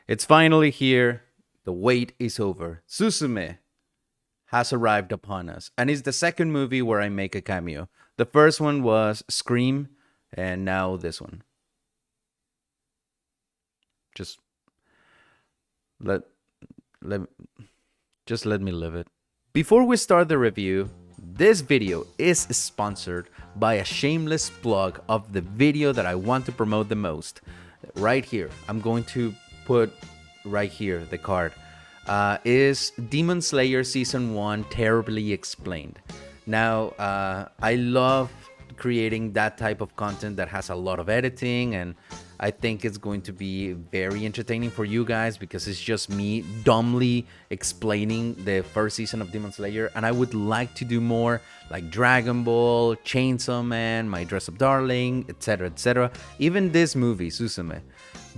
It's finally here. The wait is over. Suzume has arrived upon us, and it's the second movie where I make a cameo. The first one was Scream, and now this one. Just let let just let me live it. Before we start the review, this video is sponsored by a shameless plug of the video that I want to promote the most. Right here, I'm going to put right here the card. Is Demon Slayer Season 1 Terribly Explained. Now, I love creating that type of content that has a lot of editing, and I think it's going to be very entertaining for you guys because it's just me dumbly explaining the first season of Demon Slayer, and I would like to do more like Dragon Ball, Chainsaw Man, My Dress Up Darling, etc., etc. Even this movie, Suzume.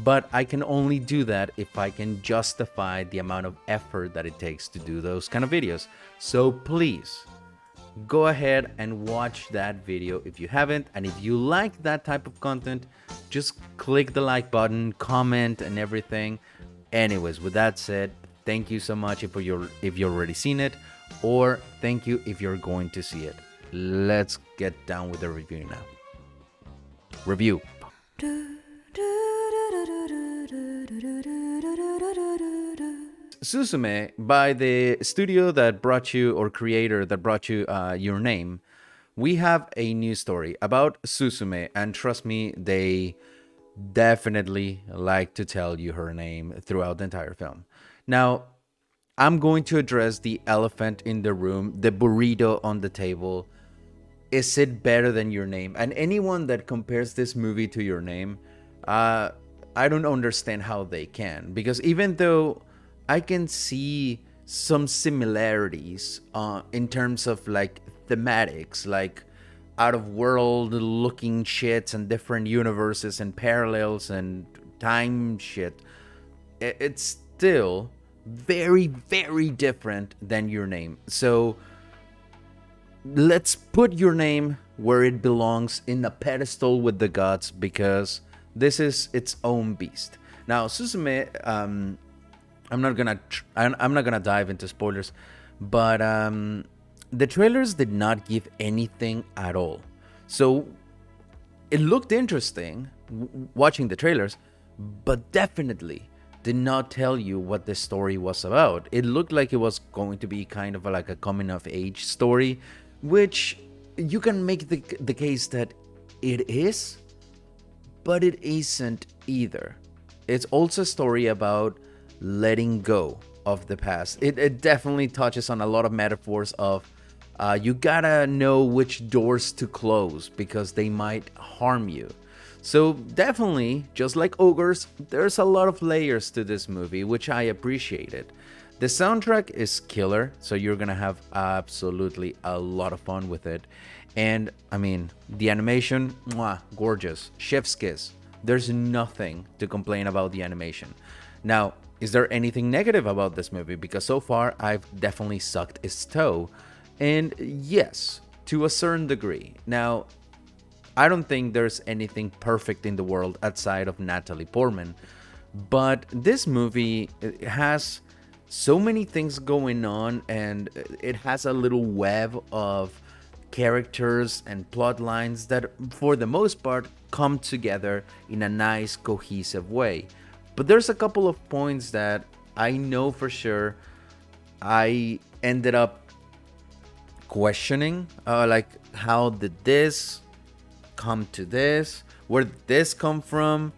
But I can only do that if I can justify the amount of effort that it takes to do those kind of videos. So please, go ahead and watch that video if you haven't, and if you like that type of content, just click the like button, comment, and everything. Anyways, with that said, thank you so much if you've already seen it, or thank you if you're going to see it. Let's get down with the review now. Review. Suzume, by the studio that brought you, or creator that brought you Your Name, we have a new story about Suzume, and trust me, they definitely like to tell you her name throughout the entire film. Now, I'm going to address the elephant in the room, the burrito on the table. Is it better than Your Name? And anyone that compares this movie to Your Name, I don't understand how they can, because even though I can see some similarities in terms of like thematics, like out of world looking shits and different universes and parallels and time shit, it's still very, very different than Your Name. So let's put Your Name where it belongs, in a pedestal with the gods, because this is its own beast. Now, Suzume, I'm not gonna dive into spoilers, but the trailers did not give anything at all. So it looked interesting watching the trailers, but definitely did not tell you what the story was about. It looked like it was going to be kind of like a coming of age story, which you can make the case that it is, but it isn't either. It's also a story about letting go of the past. It definitely touches on a lot of metaphors of you gotta know which doors to close because they might harm you. So definitely, just like ogres, there's a lot of layers to this movie, which I appreciated. The soundtrack is killer, so you're gonna have absolutely a lot of fun with it. And I mean, the animation, mwah, gorgeous, chef's kiss. There's nothing to complain about the animation. Now, is there anything negative about this movie? Because so far, I've definitely sucked its toe. And yes, to a certain degree. Now, I don't think there's anything perfect in the world outside of Natalie Portman. But this movie has so many things going on, and it has a little web of characters and plot lines that, for the most part, come together in a nice, cohesive way. But there's a couple of points that I know for sure I ended up questioning, like, how did this come to this? Where did this come from?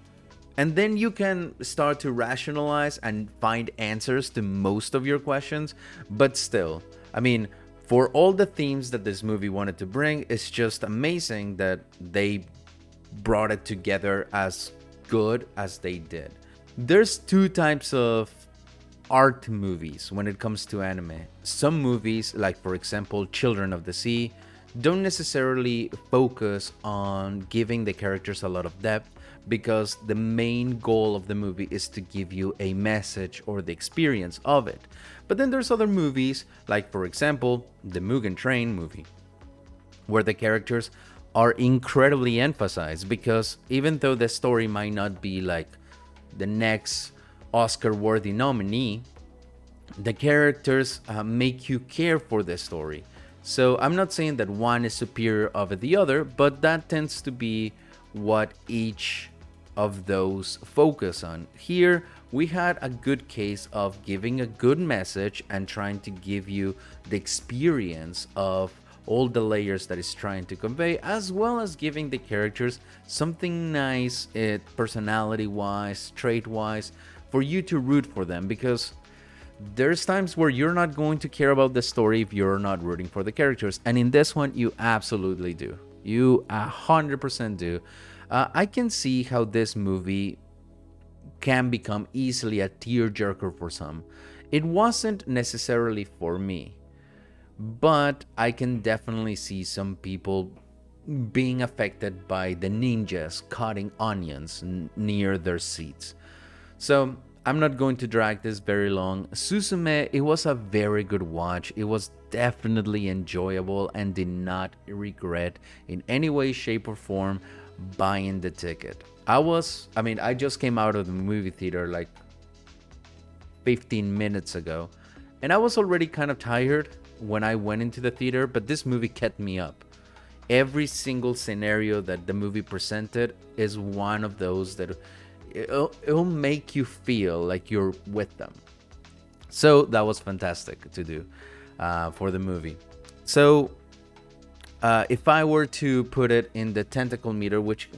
And then you can start to rationalize and find answers to most of your questions. But still, I mean, for all the themes that this movie wanted to bring, it's just amazing that they brought it together as good as they did. There's two types of art movies when it comes to anime. Some movies, like for example Children of the Sea, don't necessarily focus on giving the characters a lot of depth, because the main goal of the movie is to give you a message or the experience of it. But then there's other movies, like for example the Mugen Train movie, where the characters are incredibly emphasized, because even though the story might not be like the next Oscar-worthy nominee, the characters make you care for the story. So I'm not saying that one is superior over the other, but that tends to be what each of those focus on. Here we had a good case of giving a good message and trying to give you the experience of all the layers that it's trying to convey, as well as giving the characters something nice, personality wise, trait wise, for you to root for them, because there's times where you're not going to care about the story if you're not rooting for the characters, and in this one you absolutely do. You 100% do. I can see how this movie can become easily a tearjerker for some. It wasn't necessarily for me, but I can definitely see some people being affected by the ninjas cutting onions near their seats. So I'm not going to drag this very long. Suzume, it was a very good watch. It was definitely enjoyable and did not regret in any way, shape, or form buying the ticket. I just came out of the movie theater like 15 minutes ago, and I was already kind of tired when I went into the theater, but this movie kept me up. Every single scenario that the movie presented is one of those that it'll make you feel like you're with them. So that was fantastic to do for the movie. So if I were to put it in the tentacle meter, which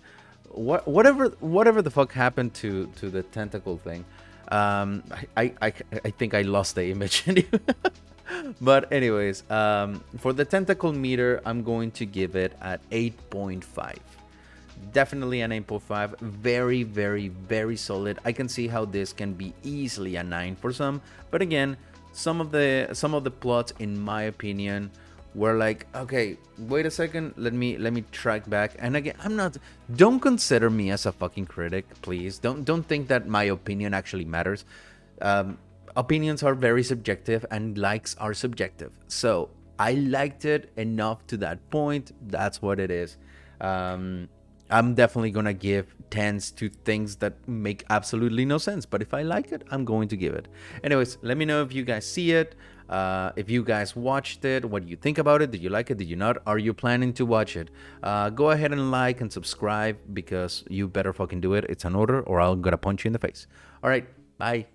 whatever the fuck happened to the tentacle thing, I think I lost the image. But anyways, for the tentacle meter, I'm going to give it at 8.5. Definitely an 8.5. Very, very, very solid. I can see how this can be easily a 9 for some, but again, some of the plots, in my opinion, were like, okay, wait a second, let me track back. And again, don't consider me as a fucking critic, please. Don't think that my opinion actually matters. Opinions are very subjective and likes are subjective. So I liked it enough to that point. That's what it is. I'm definitely gonna give 10s to things that make absolutely no sense, but if I like it, I'm going to give it. Anyways, let me know if you guys see it, if you guys watched it, what do you think about it? Did you like it? Did you not? Are you planning to watch it? Go ahead and like and subscribe, because you better fucking do it. It's an order or I'm gonna punch you in the face. All right, bye.